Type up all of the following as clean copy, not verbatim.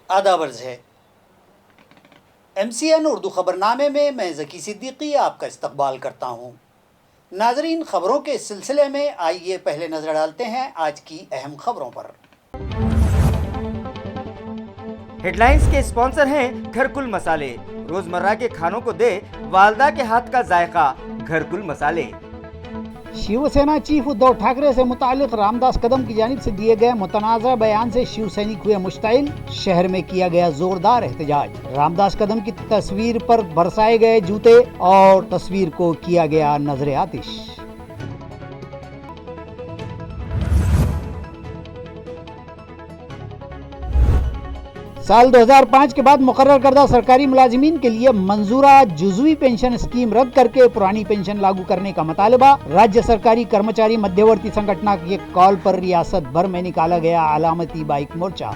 आदाब अर्ज़ है। MCN उर्दू ख़बरनामे में मैं ज़की सिद्दीकी आपका इस्तक़बाल करता हूँ। नाज़रीन, ख़बरों के सिलसिले में आइए पहले नज़र डालते हैं आज की अहम ख़बरों पर। हेडलाइंस के स्पॉन्सर हैं घरकुल मसाले। रोजमर्रा के खानों को दे वालदा के हाथ का जायका, घरकुल मसाले। शिवसेना चीफ उद्धव ठाकरे से मुतालिक रामदास कदम की जानिब से दिए गए मुतनाज़ा बयान से शिव सैनिक हुए मुश्ताइल। शहर में किया गया जोरदार एहतजाज। रामदास कदम की तस्वीर पर बरसाए गए जूते और तस्वीर को किया गया नजर आतिश। साल 2005 के बाद मुकर्रर करदा सरकारी मुलाजिमीन के लिए मंजूरा जुज़वी पेंशन स्कीम रद्द करके पुरानी पेंशन लागू करने का मुतालबा। राज्य सरकारी कर्मचारी मध्यवर्ती संगठन के कॉल पर रियासत भर में निकाला गया अलामती बाइक मोर्चा।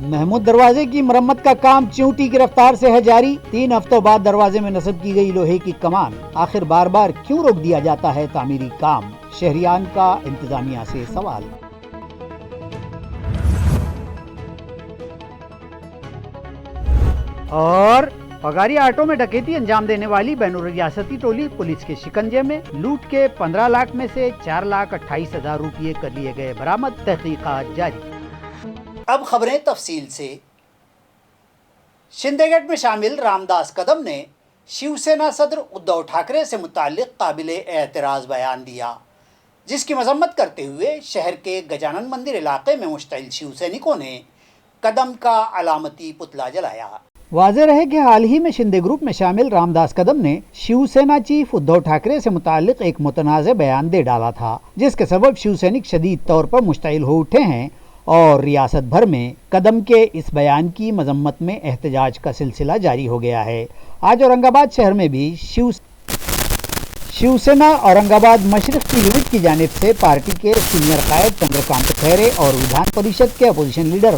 महमूद दरवाजे की मरम्मत का काम च्यूंटी की रफ्तार से है जारी। 3 हफ्तों बाद दरवाजे में नस्ब की गई लोहे की कमान। आखिर बार बार क्यों रोक दिया जाता है तामीरी काम? शहरियान का इंतजामिया से सवाल। और पगारी आटो में डकैती अंजाम देने वाली बैनुर-रियासती टोली पुलिस के शिकंजे में। लूट के 15 लाख में से 4,28,000 रुपये कर लिए गए बरामद। तहकीकात जारी। अब खबरें तफसील से। शिंदेगढ़ में शामिल रामदास कदम ने शिवसेना सदर उद्धव ठाकरे से मुताल्लिक काबिल एतराज़ बयान दिया, जिसकी मजम्मत करते हुए शहर के गजानन मंदिर इलाके में मुश्तइल शिव सैनिकों ने कदम का अलामती पुतला जलाया। वाज़ेह रहे कि हाल ही में शिंदे ग्रुप में शामिल रामदास कदम ने शिवसेना चीफ उद्धव ठाकरे से मुताल्लिक एक मुतनाज़ बयान दे डाला था, जिसके सबब शिव सैनिक शदीद तौर पर मुश्तइल हो उठे हैं और रियासत भर में कदम के इस बयान की मजम्मत में एहतजाज का सिलसिला जारी हो गया है। आज औरंगाबाद शहर में भी शिवसेना औरंगाबाद मशरिक की यूनिट की जानिब से पार्टी के सीनियर कायद चंद्रकांत खैरे और विधान परिषद के अपोजिशन लीडर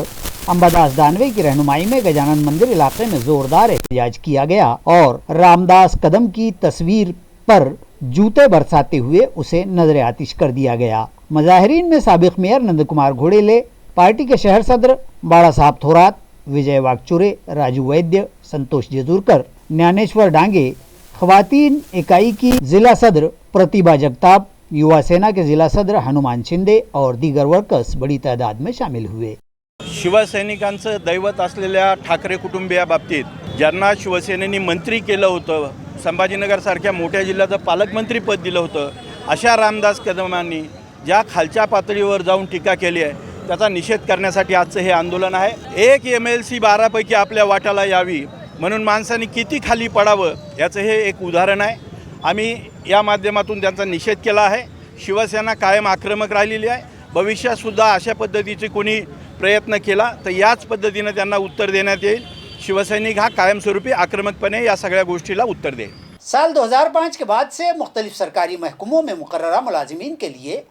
अंबादास दानवे की रहनुमाई में गजानन मंदिर इलाके में जोरदार एहतजाज किया गया और रामदास कदम की तस्वीर पर जूते बरसाते हुए उसे नजर आतिश कर दिया गया। मुजाहिरीन में साबिक मेयर नंद कुमार घोड़ेले, पार्टी के शहर सदर बाड़ा साहब थोरात, विजय वागचुरे, राजू वैद्य, संतोष जजूरकर, ज्ञानेश्वर डांगे, खवातीन इकाई की जिला सदर प्रतिभा जगताप, युवा सेना के जिला सदर हनुमान शिंदे और दीगर वर्कर्स बड़ी तादाद में शामिल हुए। शिवसैनिकांचं दैवत असलेल्या ठाकरे कुटुंबियाबाबतीत ज्यांना शिवसेनेने मंत्री केलं होतं, संभाजीनगर सारख्या मोठ्या जिल्ह्याचं पालकमंत्रीपद दिलं होतं, अशा रामदास कदमांनी ज्या खालच्या पातळीवर जाऊन टीका केली आहे त्याचा निषेध करण्यासाठी आजचं हे आंदोलन आहे। एक MLC 12 पैकी आपल्या वाट्याला यावी म्हणून माणसांनी किती खाली पडावं याचं हे एक उदाहरण आहे। आम्ही या माध्यमातून त्यांचा निषेध केला आहे। शिवसेना कायम आक्रमक राहिलेली आहे। भविष्यात सुद्धा अशा पद्धतीचे कोणी प्रयत्न केला तर याच पद्धतीने त्यांना उत्तर देण्यात येईल। शिवसैनिक हा कायमस्वरूपी आक्रमकपणे या सगळ्या गोष्टीला उत्तर देईल। साल 2005 के बाद से मुख्तलिफ सरकारी महकमों में मुकर्ररा मुलाजिमीन के लिए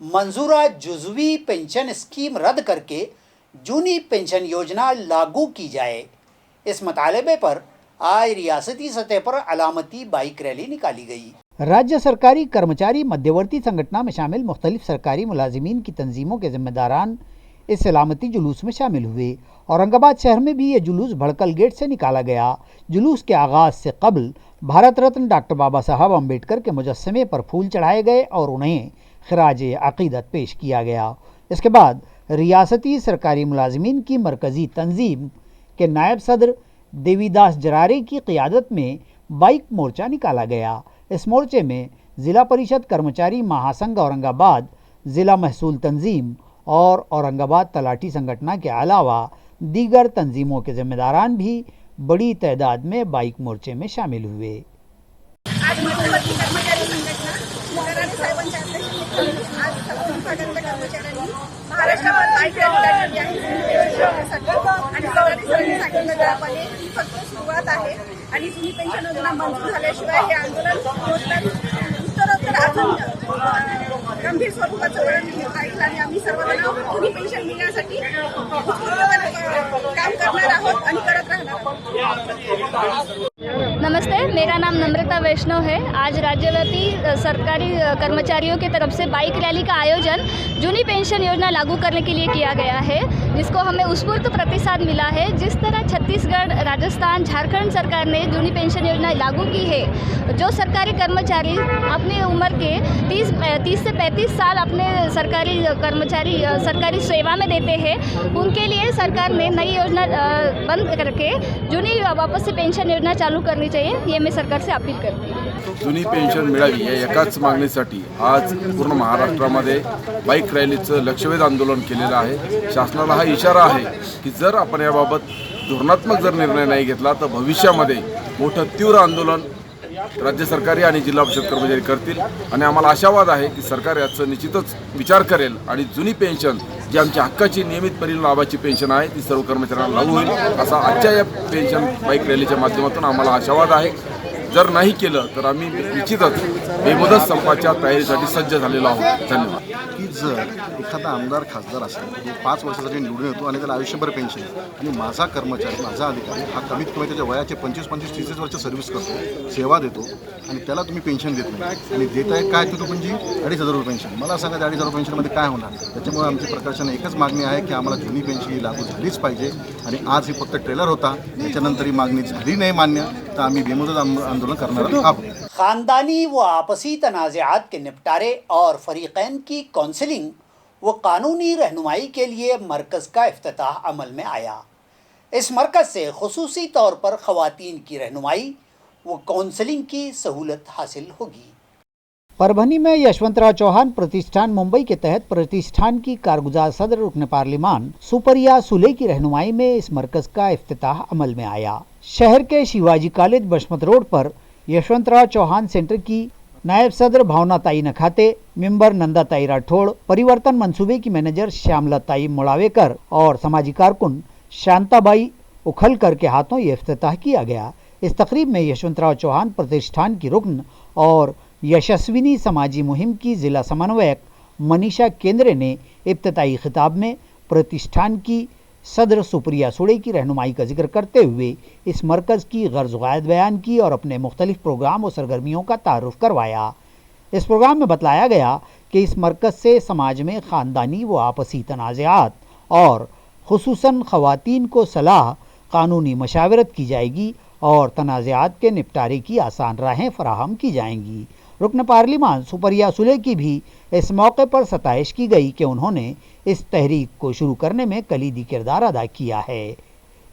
मंजूरा जुज़वी पेंशन स्कीम रद्द करके जूनी पेंशन योजना लागू की जाए। इस मुतालबे पर आज रियासती सतह पर अलामती बाइक रैली निकाली गई। राज्य सरकारी कर्मचारी मध्यवर्ती संगठन में शामिल मुख्तलिफ सरकारी मुलाजिमीन की तंजीमों के जिम्मेदारान इस सलामती जुलूस में शामिल हुए। औरंगाबाद शहर में भी ये जुलूस भड़कल गेट से निकाला गया। जुलूस के आगाज़ से कबल भारत रत्न डॉक्टर बाबा साहब अम्बेडकर के मुजस्समे पर फूल चढ़ाए गए और उन्हें खराज अक़ीदत पेश किया गया। इसके बाद रियासती सरकारी मुलाजिमीन की मरकज़ी तंजीम के नायब सदर देवीदास जरारे की क़ियादत में बाइक मोर्चा निकाला गया। इस मोर्चे में ज़िला परिषद कर्मचारी महासंघ औरंगाबाद, ज़िला महसूल तंजीम और औरंगाबाद तलाटी संगठन के अलावा दीगर तंजीमों के जिम्मेदारान भी बड़ी तादाद में बाइक मोर्चे में शामिल हुए। आज मध्यवर्ती कर्मचारी संघटना मुलाराणी साहेबांच्या अध्यक्षतेखाली आज संघटनेच्या कर्मचाऱ्यांनी महाराष्ट्रावर बाईक रॅली काढली आहे आणि सगळ्यांनी सांगितलं त्याप्रमाणे ही फक्त सुरुवात आहे आणि जुनी पेन्शन योजना मंजूर झाल्याशिवाय हे आंदोलन उत्तरोत्तर अजून गंभीर स्वरूपाचं वळण राहील आणि आम्ही सर्वजण जुनी पेन्शन मिळण्यासाठी काम करणार आहोत आणि करत राहणार आहोत। नमस्ते, मेरा नाम नम्रता वैष्णव है। आज राज्यव्यापी सरकारी कर्मचारियों की तरफ से बाइक रैली का आयोजन जूनी पेंशन योजना लागू करने के लिए किया गया है, जिसको हमें उत्स्फूर्त प्रतिसाद मिला है। जिस तरह छत्तीसगढ़, राजस्थान, झारखंड सरकार ने जूनी पेंशन योजना लागू की है, जो सरकारी कर्मचारी अपनी उम्र के 30 से 35 साल अपने सरकारी कर्मचारी सरकारी सेवा में देते हैं, उनके लिए सरकार ने नई योजना बंद करके जूनी वापस से पेंशन योजना चालू करनी चाहिए, ये मैं सरकार से अपील करती हूँ। जुनी पेन्शन मिळावी या एकाच मागणीसाठी आज पूर्ण महाराष्ट्रामध्ये बाईक रॅलीचं लक्षवेध आंदोलन केलेलं आहे। शासनाला हा इशारा आहे की जर आपण याबाबत धोरणात्मक जर निर्णय नाही घेतला तर भविष्यामध्ये मोठं तीव्र आंदोलन राज्य सरकारी आणि जिल्हा परिषद कर्मचारी करतील आणि आम्हाला आशावाद आहे की सरकार याचा निश्चितच विचार करेल आणि जुनी पेन्शन जी आमच्या हक्काची नियमितपणे लाभाची पेन्शन आहे ती सर्व कर्मचाऱ्यांना लागू होईल असा आजच्या या पेन्शन बाईक रॅलीच्या माध्यमातून आम्हाला आशावाद आहे। जर नाही केलं तर आम्ही निश्चितच बेमुदत संपाच्या तयारीसाठी सज्ज झालेलो आहोत। धन्यवाद। की जर एखादा आमदार खासदार असेल तो 5 वर्षासाठी निवडून येतो आणि त्याला आयुष्यभर पेन्शन आणि माझा कर्मचारी माझा अधिकारी हा कमीत कमी त्याच्या वयाचे 25-30 वर्ष सर्व्हिस करतो, सेवा देतो आणि त्याला तुम्ही पेन्शन देत नाही आणि देत आहे काय तो म्हणजे 2,500 रुपये पेन्शन। मला सांगा 2,500 रुपये पेन्शनमध्ये काय होणार? त्याच्यामुळे आमची प्रकर्षाने एकच मागणी आहे की आम्हाला जुनी पेन्शन ही लागू झालीच पाहिजे आणि आज ही फक्त ट्रेलर होता, त्याच्यानंतर ही मागणी झाली नाही मान्य तर आम्ही बेमुदत आंदोलन करणार आहोत। ख़ानदानी व आपसी तनाज़ात के निपटारे और फरीक़ैन की काउंसलिंग व कानूनी रहनुमाई के लिए मरकज़ का इफ्तिताह अमल में आया। इस मरकज़ से खुसूसी तौर पर ख़वातीन की रहनुमाई व काउंसलिंग की सहूलत हासिल होगी। परभनी में यशवंतराव चौहान प्रतिष्ठान मुंबई के तहत प्रतिष्ठान की कारगुजार सदर रुकन पार्लिमान सुपरिया सुले की रहनुमाई में इस मरकज़ का इफ्तिताह अमल में आया। शहर के शिवाजी कॉलेज बशमत रोड पर यशवंतराव चौहान सेंटर की नायब सदर भावनाताई नखाते, मेंबर नंदाताई राठौड़, परिवर्तन मंसूबे की मैनेजर श्यामलताई मुड़ावेकर और समाजी कारकुन शांताबाई उखलकर के हाथों ये इफ्तिताह किया गया। इस तकरीब में यशवंतराव चौहान प्रतिष्ठान की रुकन और यशस्विनी समाजी मुहिम की जिला समन्वयक मनीषा केंद्रे ने इब्तदाई खिताब में प्रतिष्ठान की सदर सुप्रिया सुड़े की रहनुमाई का जिक्र करते हुए इस मरकज़ की गर्ज़ ग़ायत बयान की और अपने मुख्तलिफ प्रोग्राम और सरगर्मियों का तारुफ करवाया। इस प्रोग्राम में बतलाया गया कि इस मरकज़ से समाज में ख़ानदानी व आपसी तनाज़ात और खुसूसन ख़वातीन को सलाह, कानूनी मशावरत की जाएगी और तनाज़ात के निपटारे की आसान राहें फराहम की जाएंगी। रुकन पार्लिमान सुपरिया सुले की भी इस मौके पर सताइश की गई कि उन्होंने इस तहरीक को शुरू करने में कलीदी किरदार अदा किया है।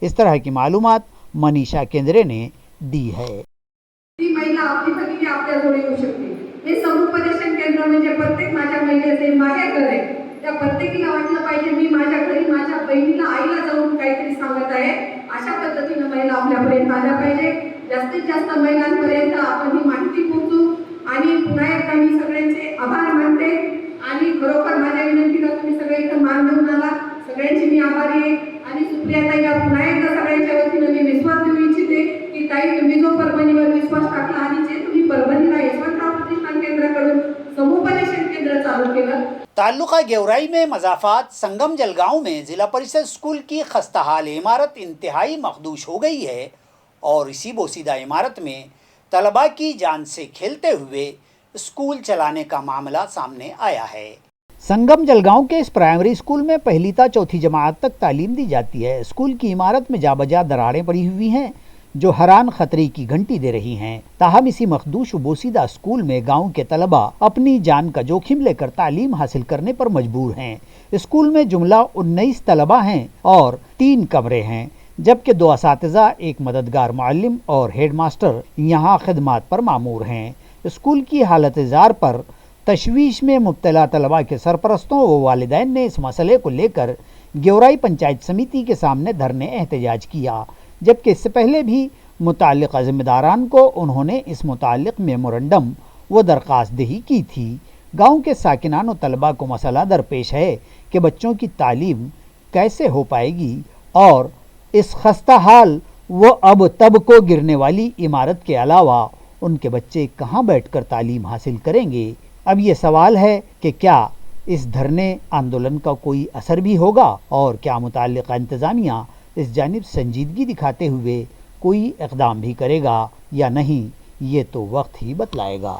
इस तरह की मालूमात मनीषा केंद्रे ने दी है। ती महिला आपली भगिनी आपल्याजवळ येऊ शकते। हे समुपदेशन केंद्र म्हणजे प्रत्येक माझ्या महिलेचे माझे घर आहे। त्या प्रत्येकीला वाटलं पाहिजे मी माझ्या घरी माझ्या बहिणीला आईला जाऊन काहीतरी सांगत आहे, अशा पद्धतीने महिला आपल्यापर्यंत आल्या पाहिजे। जास्तीत जास्त महिलांपर्यंत आपण ही माहिती पोहोचू आणि पुन्हा एकदा मी सगळ्यांचे आभार मानते आणि खरोखर माझ्या विनंतीला तुम्ही सगळे इथं मान देऊन आला, सगळ्यांची मी आभारी आहे आणि सुप्रिया ताईला पुन्हा एकदा सगळ्यांच्या वतीने मी विश्वास देऊ इच्छिते की ताई तुम्ही जो परभणीवर विश्वास टाकला आणि जे तुम्ही परभणीला यशवंतराव प्रतिष्ठान केंद्राकडून समुपदेशन केंद्र चालू केलं। ताल्लुका गेवराई में मजाफात संगम जलगांव में जिला परिषद स्कूल की खस्ताहाल इमारत इंतहाई मखदूश हो गई है और इसी बोसीदा इमारत में तलबा की जान से खेलते हुए स्कूल चलाने का मामला सामने आया है। संगम जलगांव के इस प्राइमरी स्कूल में पहली ता चौथी जमात तक तालीम दी जाती है। स्कूल की इमारत में जाबजा दरारें पड़ी हुई हैं जो हैरान खतरे की घंटी दे रही हैं। ताहम इसी मखदूश बोसीदा स्कूल में गांव के तलबा अपनी जान का जोखिम लेकर तालीम हासिल करने पर मजबूर हैं। स्कूल में जुमला 19 तलबा हैं और 3 कमरे हैं, जबकि 2 असातिज़ा, एक मददगार मुअल्लिम और हेड मास्टर यहाँ खिदमात पर मामूर हैं। स्कूल की हालत ज़ार पर तशवीश में मुब्तला तलबा के सरपरस्तों व वालिदैन ने इस मसले को लेकर गेवराई पंचायत समिति के सामने धरने एहतजाज किया, जबकि इससे पहले भी मुताल्लिक़ा ज़िम्मेदारान को उन्होंने इस मुताल्लिक़ मेमोरेंडम व दरख्वास्त दही की थी। गाँव के साकिनान व तलबा को मसला दरपेश है कि बच्चों की तालीम कैसे हो पाएगी और इस खस्ता हाल व अब तब को गिरने वाली इमारत के अलावा उनके बच्चे कहाँ बैठकर तालीम हासिल करेंगे। अब ये सवाल है कि क्या इस धरने आंदोलन का कोई असर भी होगा और क्या मुताल्लिक़ा इंतज़ामिया इस जानिब संजीदगी दिखाते हुए कोई इकदाम भी करेगा या नहीं, ये तो वक्त ही बतलाएगा।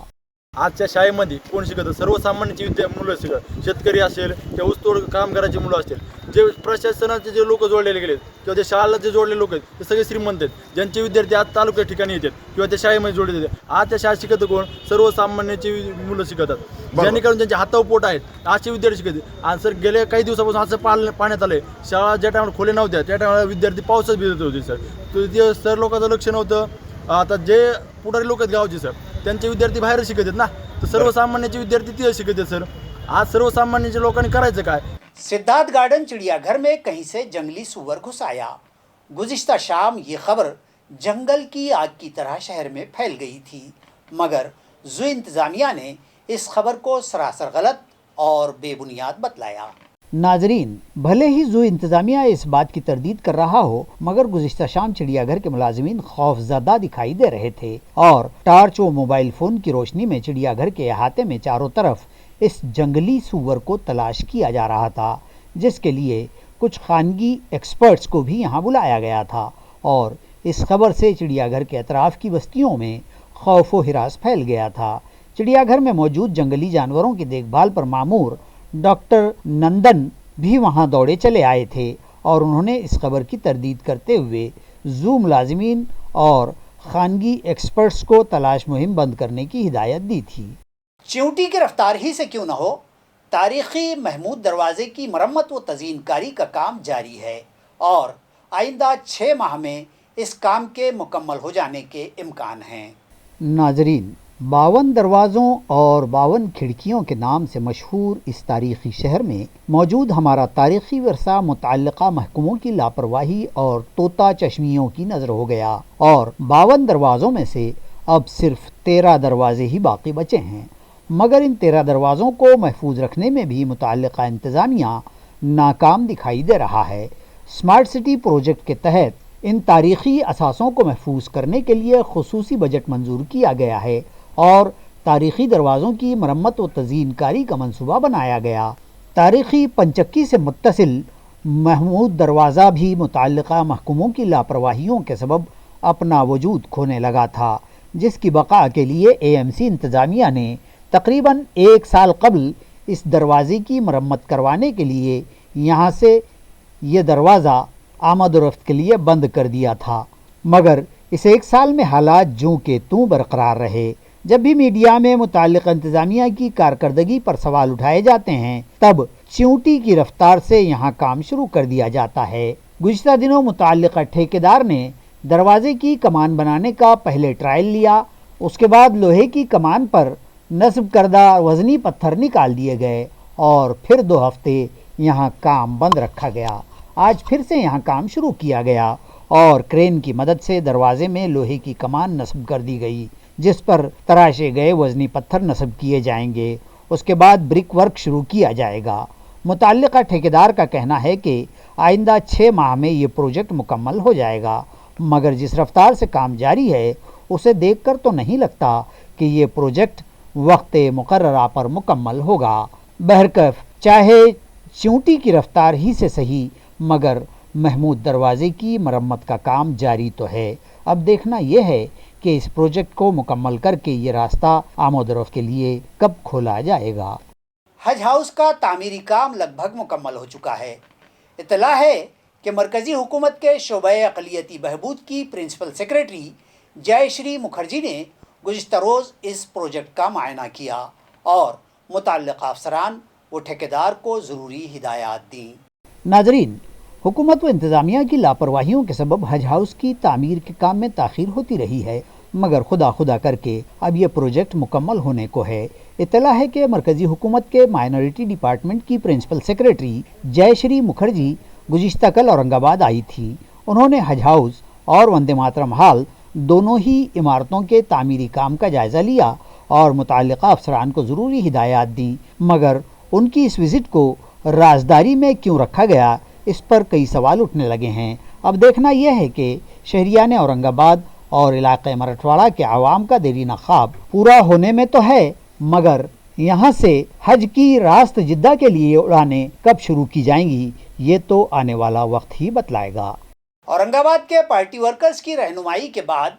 आजच्या शाळेमध्ये कोण शिकत? सर्वसामान्यांची मुलं शिकत, शेतकरी असेल किंवा ऊसतोड कामगारांची मुलं असतील, जे प्रशासनाचे जे लोक जोडलेले गेलेत किंवा त्या शाळेला जे जोडलेले लोक आहेत ते सगळे श्रीमंत आहेत, ज्यांचे विद्यार्थी आज तालुक्या ठिकाणी येतात किंवा त्या शाळेमध्ये जोडले जातात. आज त्या शाळेत शिकत कोण? सर्वसामान्यांची मुलं शिकतात, जेणेकरून ज्यांच्या हातावर पोट आहेत असे विद्यार्थी शिकत. आणि सर गेल्या काही दिवसापासून असं पाण्यात आलंय, शाळा ज्या टायमाला खोले नव्हत्या त्या टायमाला विद्यार्थी पावसात भिजत होते सर. तर ते सर लोकांचं लक्ष नव्हतं. आता जे पुढारी लोक आहेत गावचे सर, त्यांचे विद्यार्थी बाहेर शिकत आहेत ना, तर सर्वसामान्यांचे विद्यार्थी तिथे शिकत आहेत सर. आज सर्वसामान्यांच्या लोकांनी करायचं काय? सिद्धार्थ गार्डन चिड़ियाघर में कहीं से जंगली सूअर घुस आया। गुज़िश्ता शाम ये खबर जंगल की आग की तरह शहर में फैल गई थी, मगर ज़ू इंतज़ामिया ने इस खबर को सरासर गलत और बेबुनियाद बतलाया। नाजरीन, भले ही ज़ू इंतज़ामिया इस बात की तरदीद कर रहा हो, मगर गुज़िश्ता शाम चिड़ियाघर के मुलाजिमीन खौफज़दा दिखाई दे रहे थे और टार्च व मोबाइल फ़ोन की रोशनी में चिड़ियाघर के अहाते में चारों तरफ इस जंगली सूअर को तलाश किया जा रहा था, जिसके लिए कुछ खानगी एक्सपर्ट्स को भी यहाँ बुलाया गया था। और इस खबर से चिड़ियाघर के अतराफ़ की बस्तियों में खौफ व हिरास फैल गया था। चिड़ियाघर में मौजूद जंगली जानवरों की देखभाल पर मामूर डॉक्टर नंदन भी वहां दौड़े चले आए थे और उन्होंने इस खबर की तरदीद करते हुए ज़ू मुलाजिमीन और खानगी एक्सपर्ट्स को तलाश मुहिम बंद करने की हिदायत दी थी। चिंटी की रफ्तार ही से क्यों न हो, तारीखी महमूद दरवाजे की मरम्मत व तज़ीनकारी का काम जारी है और आइंदा 6 माह में इस काम के मुकम्मल हो जाने के इम्कान हैं। नाजरीन, 52 दरवाज़ों और 52 खिड़कियों के नाम से मशहूर इस तारीख़ी शहर में मौजूद हमारा तारीख़ी वर्सा मुतअल्लिक़ा महकमों की लापरवाही और तोता चश्मियों की नज़र हो गया और 52 दरवाज़ों में से अब सिर्फ 13 दरवाजे ही बाकी बचे हैं। मगर इन 13 दरवाज़ों को महफूज रखने में भी मुतअल्लिक़ा इंतज़ामिया नाकाम दिखाई दे रहा है। स्मार्ट सिटी प्रोजेक्ट के तहत इन तारीख़ी असासों को महफूज करने के लिए खुसूसी बजट मंजूर किया गया है और तारीख़ी दरवाज़ों की मरम्मत व तज़ीनकारी का मंसूबा बनाया गया। तारीख़ी पंचक्की से मुत्तसिल महमूद दरवाज़ा भी मुतअल्लिक़ा महकमों की लापरवाहियों के सबब अपना वजूद खोने लगा था, जिसकी बका के लिए AMC इंतज़ामिया ने तकरीबन 1 साल कबल इस दरवाज़े की मरम्मत करवाने के लिए यहाँ से ये दरवाज़ा आमद व रफ्त के लिए बंद कर दिया था। मगर इस 1 साल में हालात जूं के तूं बरकरार रहे। जब भी मीडिया में मुताल्लिक़ इंतज़ामिया की कारकर्दगी पर सवाल उठाए जाते हैं, तब चिंटी की रफ्तार से यहाँ काम शुरू कर दिया जाता है। गुज़िश्ता दिनों मुताल्लिक़ ठेकेदार ने दरवाजे की कमान बनाने का पहले ट्रायल लिया, उसके बाद लोहे की कमान पर नस्ब करदा वज़नी पत्थर निकाल दिए गए और फिर 2 हफ्ते यहाँ काम बंद रखा गया। आज फिर से यहाँ काम शुरू किया गया और क्रेन की मदद से दरवाजे में लोहे की कमान नस्ब कर दी गई, जिस पर तराशे गए वज़नी पत्थर नस्ब किए जाएंगे। उसके बाद ब्रिक वर्क शुरू किया जाएगा। मुतअल्लिक़ा ठेकेदार का कहना है कि आइंदा 6 माह में ये प्रोजेक्ट मुकम्मल हो जाएगा, मगर जिस रफ्तार से काम जारी है उसे देखकर तो नहीं लगता कि ये प्रोजेक्ट वक्त मुकर्ररा पर मुकम्मल होगा। बहरकैफ चाहे चिंटी की रफ्तार ही से सही, मगर महमूद दरवाज़े की मरम्मत का काम जारी तो है। अब देखना यह है कि इस प्रोजेक्ट को मुकम्मल करके ये रास्ता आमद-ओ-रफ्त के लिए कब खोला जाएगा। हज हाउस का तामीरी काम लगभग मुकम्मल हो चुका है। इत्तला है कि मरकज़ी हुकूमत के शोबे अक़लियती बहबूद की प्रिंसिपल सेक्रेटरी जयश्री मुखर्जी ने गुज़िश्ता रोज़ इस प्रोजेक्ट का मायना किया और मुतअल्लिक़ा अफसरान व ठेकेदार को ज़रूरी हिदायत दी। नाजरीन, हुकूमत व इंतज़ामिया की लापरवाहियों के सबब हज हाउस की तामीर के काम में ताख़ीर होती रही है, मगर खुदा करके अब यह प्रोजेक्ट मुकम्मल होने को है। इत्तला है कि मरकज़ी हुकूमत के माइनॉरिटी डिपार्टमेंट की प्रिंसिपल सेक्रेटरी जयश्री मुखर्जी गुज़िश्ता कल औरंगाबाद आई थी। उन्होंने हज हाउस और वंदे मातरम हाल दोनों ही इमारतों के तामीरी काम का जायज़ा लिया और मुतअल्लिक़ा अफसरान को ज़रूरी हिदायत दी, मगर उनकी इस विज़िट को राजदारी में क्यों रखा गया, इस पर कई सवाल उठने लगे हैं। अब देखना यह है कि शहरियान औरंगाबाद और इलाक़े मराठवाड़ा के आवाम का देरीना ख्वाब पूरा होने में तो है, मगर यहाँ से हज की रास्त जिद्दा के लिए उड़ानें कब शुरू की जाएंगी, ये तो आने वाला वक्त ही बतलाएगा। औरंगाबाद के पार्टी वर्कर्स की रहनुमाई के बाद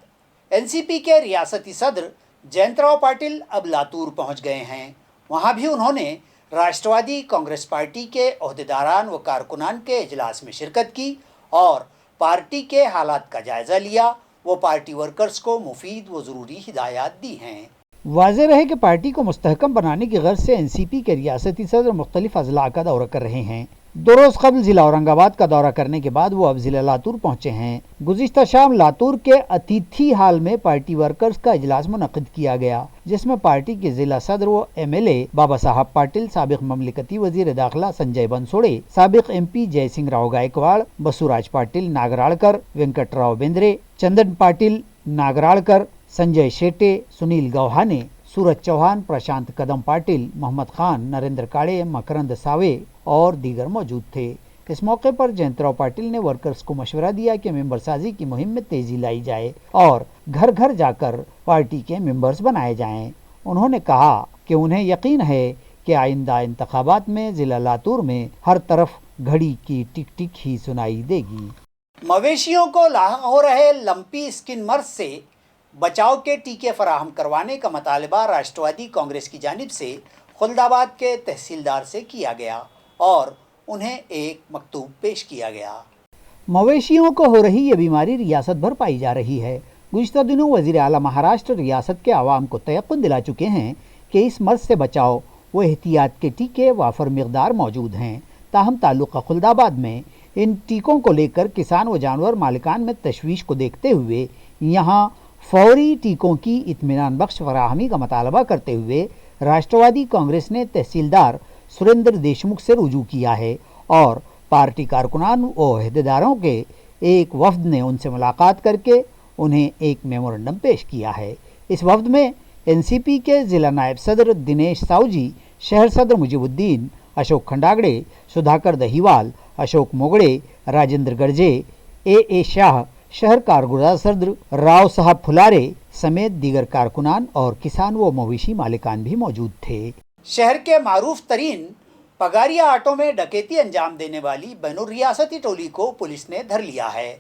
एनसीपी के रियासती सदर जयंतराव पाटिल अब लातूर पहुंच गए हैं। वहां भी उन्होंने राष्ट्रवादी कांग्रेस पार्टी के ओहदेदारान व कारकुनान के इजलास में शिरकत की और पार्टी के हालात का जायज़ा लिया। वो पार्टी वर्कर्स को मुफीद व ज़रूरी हिदायत दी हैं। वाज़ेह रहे कि पार्टी को मुस्तहकम बनाने की गर्ज से एनसीपी के रियासती सदर मुख्तलिफ अजला का दौरा कर रहे हैं। 2 रोज़ कबल ज़िला औरंगाबाद का दौरा करने के बाद वो अब ज़िला लातूर पहुंचे हैं। गुज़िश्ता शाम लातूर के अतिथि हाल में पार्टी वर्कर्स का इजलास मुनक़िद किया गया, जिसमें पार्टी के ज़िला सदर व MLA बाबा साहब पाटिल, साबिक़ ममलिकती वज़ीर दाखिला संजय बनसोड़े, साबिक़ MP जय सिंह राव गायकवाड़, बसुराज पाटिल नागराळकर, वेंकटराव बेंद्रे, चंदन पाटिल नागराळकर, संजय शेटे, सुनील गौहाने, सूरज चौहान, प्रशांत कदम पाटिल, मोहम्मद खान, नरेंद्र काड़े, मकरंद सावे और दीगर मौजूद थे। इस मौके पर जयंतराव पाटिल ने वर्कर्स को मशवरा दिया कि मेंबर साजी की मुहिम में तेजी लाई जाए और घर घर जाकर पार्टी के मेंबर्स बनाए जाएं। उन्होंने कहा कि उन्हें यकीन है कि आइंदा इंतखाबात में जिला लातूर में हर तरफ घड़ी की टिक टिक ही सुनाई देगी। मवेशियों को लाहक हो रहे लंपी स्किन मर्ज से बचाव के टीके फराहम करवाने का मुतालबा राष्ट्रवादी कांग्रेस की जानिब से खुलदाबाद के तहसीलदार से किया गया और उन्हें एक मकतूब पेश किया गया। मवेशियों को हो रही ये बीमारी रियासत भर पाई जा रही है। गुज़िश्ता दिनों वज़ीर आला महाराष्ट्र रियासत के आवाम को तयक़ुन दिला चुके हैं कि इस मर्ज से बचाव व एहतियात के टीके वाफर मिक़दार मौजूद हैं। ताहम ताल्लुक़ा खुलदाबाद में इन टीकों को लेकर किसान व जानवर मालिकान में तशवीश को देखते हुए यहाँ फौरी टीकों की इत्मीनान बख्श फराहमी का मुतालबा करते हुए राष्ट्रवादी कांग्रेस ने तहसीलदार सुरेंद्र देशमुख से रुजू किया है और पार्टी कारकुनान व अहदेदारों के एक वफ्द ने उनसे मुलाकात करके उन्हें एक मेमोरेंडम पेश किया है। इस वफ्द में एनसीपी के ज़िला नायब सदर दिनेश सावजी, शहर सदर मुजीबुद्दीन, अशोक खंडागड़े, सुधाकर दहीवाल, अशोक मोगड़े, राजेंद्र गर्जे, ए शाह, शहर कारगुजार सदर राव साहब फुलारे समेत दीगर कारकुनान और किसान व मवेशी मालिकान भी मौजूद थे। शहर के मारूफ तरीन पगारिया आटो में डकैती अंजाम देने वाली बैनुर रियासती टोली को पुलिस ने धर लिया है।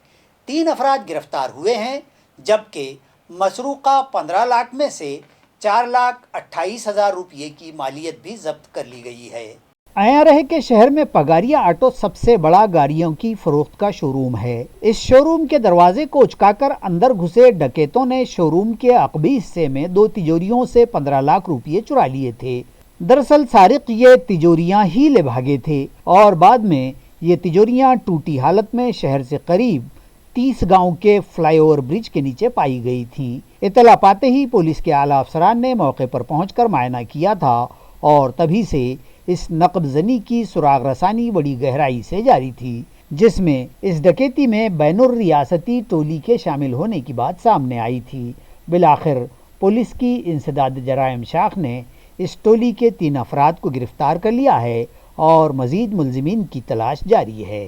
3 अफराद गिरफ्तार हुए हैं, जबकि मसरूका 15 लाख में से 4,28,000 रुपये की मालियत भी जब्त कर ली गई है। आया रहे कि शहर में पगारिया ऑटो सबसे बड़ा गाड़ियों की फरोख्त का शोरूम है। इस शोरूम के दरवाजे को उचकाकर अंदर घुसे डकैतों ने शोरूम के अकबी हिस्से में 2 तिजोरियों से 15 लाख रुपये चुरा लिए थे। दरअसल सारिक ये तिजोरियां ही ले भागे थे और बाद में ये तिजोरियां टूटी हालत में शहर से करीब 30 गांव के फ्लाईओवर ब्रिज के नीचे पाई गई थीं। इतला पाते ही पुलिस के आला अफसरान ने मौके पर पहुंचकर मुआयना किया था और तभी से इस नकबजनी की सुराग रसानी बड़ी गहराई से जारी थी, जिसमें इस डकैती में बैनुर रियासती टोली के शामिल होने की बात सामने आई थी। बिलाखिर पुलिस की इंसदाद जराइम शाख ने इस टोली के 3 अफराद को गिरफ्तार कर लिया है और मजीद मुलजिमीन की तलाश जारी है।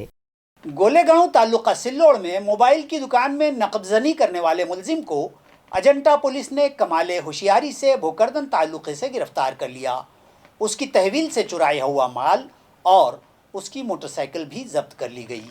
गोलेगांव तालुका सिल्लोड़ में मोबाइल की दुकान में नकबजनी करने वाले मुलजिम को अजंता पुलिस ने कमाले होशियारी से भोकरदन तालुके से गिरफ्तार कर लिया। उसकी तहवील से चुराया हुआ माल और उसकी मोटरसाइकिल भी जब्त कर ली गई।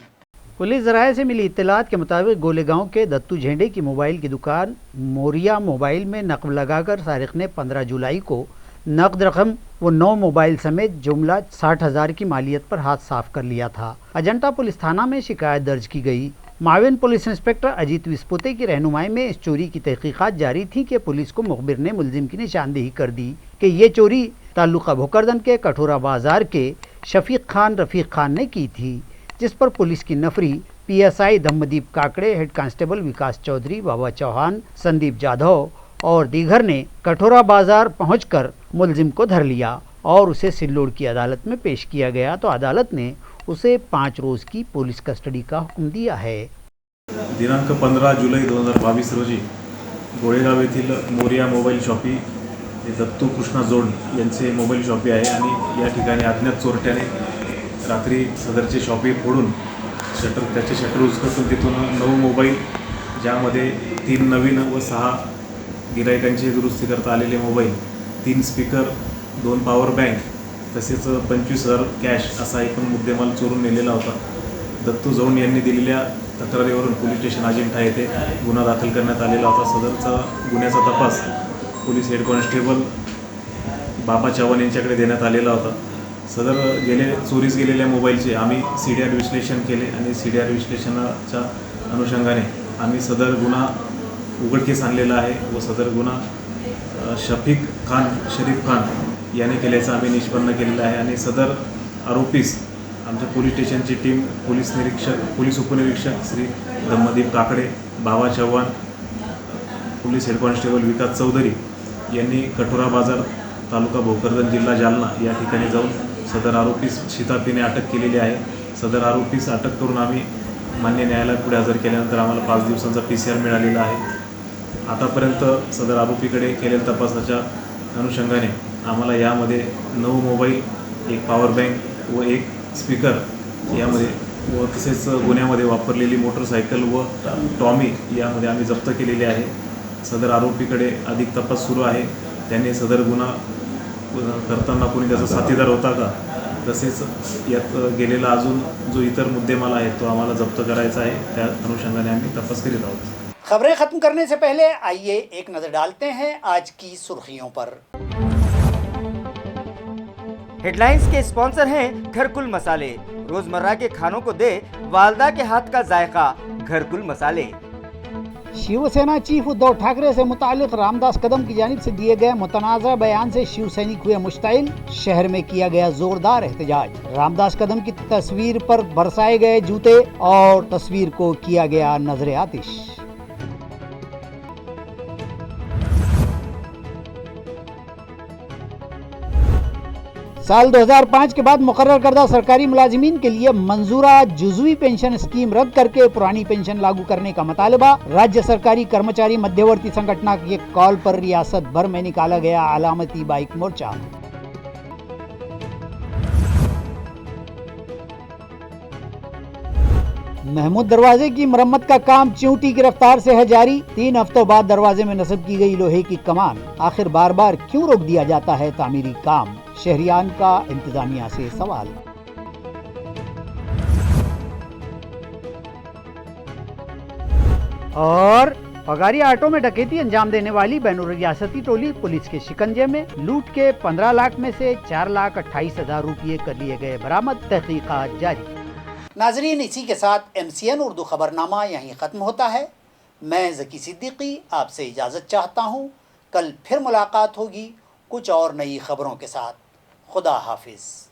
पुलिस ज़राए से मिली इत्तलात के मुताबिक गोलेगांव के दत्तू झेंडे की मोबाइल की दुकान मोरिया मोबाइल में नकब लगाकर सारिक ने 15 जुलाई को नकद रकम व 9 मोबाइल समेत जुमला 60,000 की मालियत पर हाथ साफ कर लिया था। अजंता पुलिस थाना में शिकायत दर्ज की गई। माविन पुलिस इंस्पेक्टर अजीत विस्पुते की रहनुमाई में इस चोरी की तहकीकात जारी थी कि पुलिस को मुखबिर ने मुलजिम की निशानदेही कर दी कि ये चोरी ताल्लुका भोकरदन के कठोरा बाजार के शफीक खान रफ़ीक खान ने की थी, जिस पर पुलिस की नफरी PSI Dhammadeep Kakade, head constable Vikas Chaudhary, Baba Chauhan, Sandeep Jadhav और दीगर ने कठोरा बाजार पहुंचकर मुलजिम को धर लिया और उसे सिल्लोड़ की अदालत में पेश किया गया तो अदालत ने उसे 5 रोज़ की पुलिस कस्टडी का हुक्म दिया है। दिनांक 15 जुलै 2022 रोजी गोळेगाव येथील मोरिया मोबाईल शॉपी हे दत्तू कृष्णा जोड यांचे मोबाईल शॉपी आहे आणि या ठिकाणी अज्ञात चोरट्याने रात्री सदरचे शॉपी फोडून त्याचे शटर उचकटून तिथून 9 मोबाईल, ज्यामध्ये 3 नवीन व 6 गिरायकांची दुरुस्ती करता आलेले मोबाईल, 3 स्पीकर, 2 पॉवर बँक तसेच 25,000 कॅश असा एकूण मुद्देमाल चोरून नेलेला होता। दत्तू जौन यांनी दिलेल्या तक्रारीवरून पोलीस स्टेशन अजिंठा येथे गुन्हा दाखल करण्यात आलेला होता. सदरचा गुन्ह्याचा तपास पोलीस हेड कॉन्स्टेबल बाबा चव्हाण यांच्याकडे देण्यात आलेला होता. सदर चोरीस गेलेल्या मोबाईलचे आम्ही CDR विश्लेषण केले आणि CDR विश्लेषणाच्या अनुषंगाने आम्ही सदर गुन्हा उघडकीस आणलेला आहे व सदर गुन्हा शरीफ खान याने केल्याचं आम्ही निष्पन्न केलेलं आहे. आणि सदर आरोपीस आमच्या पोलीस स्टेशनची टीम पोलीस उपनिरीक्षक श्री धम्मदीप काकडे, बाबा चव्हाण, पोलीस हेड कॉन्स्टेबल विकास चौधरी यांनी कठोरा बाजार तालुका भोकरदन जिल्हा जालना या ठिकाणी जाऊन सदर आरोपीस शिताफीने अटक केलेली आहे. सदर आरोपीस अटक करून आम्ही मान्य न्यायालयात पुढे हजर केल्यानंतर आम्हाला 5 दिवसांचा PCR मिळालेला आहे. आतापर्यंत सदर आरोपीकडे केलेल्या तपासाच्या अनुषंगाने आम्हाला यामध्ये 9 मोबाईल, 1 पॉवर बँक व 1 स्पीकर यामध्ये व तसेच गुन्ह्यामध्ये वापरलेली मोटरसायकल व टॉमी यामध्ये आम्ही जप्त केलेली आहे. सदर आरोपीकडे अधिक तपास सुरू आहे. त्यांनी सदर गुन्हा करताना कोणी त्याचा साथीदार होता का, तसेच यात गेलेला अजून जो इतर मुद्देमाल आहे तो आम्हाला जप्त करायचा आहे. त्या अनुषंगाने आम्ही तपास करीत आहोत. खबरें खत्म करने से पहले आइए एक नजर डालते हैं आज की सुर्खियों पर। हेडलाइंस के स्पॉन्सर हैं घरकुल मसाले। रोजमर्रा के खानों को दे वालदा के हाथ का जायका, घरकुल मसाले। शिवसेना चीफ उद्धव ठाकरे से मुतालिक रामदास कदम की जानिब से दिए गए मुतनाज़ा बयान से शिव सैनिक हुए मुश्ताइल, शहर में किया गया जोरदार एहतजाज। रामदास कदम की तस्वीर पर बरसाए गए जूते और तस्वीर को किया गया नजर आतिश। साल 2005 के बाद मुकर्रर करदा सरकारी मुलाजिमीन के लिए मंजूरा जुज़वी पेंशन स्कीम रद्द करके पुरानी पेंशन लागू करने का मुतालबा। राज्य सरकारी कर्मचारी मध्यवर्ती संगठन के कॉल पर रियासत भर में निकाला गया अलामती बाइक मोर्चा। महमूद दरवाजे की मरम्मत का काम च्यूंटी की रफ्तार से है जारी। 3 हफ्तों बाद दरवाजे में नस्ब की गई लोहे की कमान। आखिर बार बार क्यों रोक दिया जाता है तामीरी काम, शहरियान का इंतजामिया से सवाल। और पगारी आटो में डकैती अंजाम देने वाली बैनुर रियासती टोली पुलिस के शिकंजे में। लूट के 15 लाख में से 4,28,000 रुपये कर लिए गए बरामद, तहकीकात जारी। नाजरीन, इसी के साथ MCN उर्दू खबरनामा यहीं ख़त्म होता है। मैं ज़की सिद्दीकी आपसे इजाज़त चाहता हूँ। कल फिर मुलाकात होगी कुछ और नई खबरों के साथ। खुदा हाफिज़।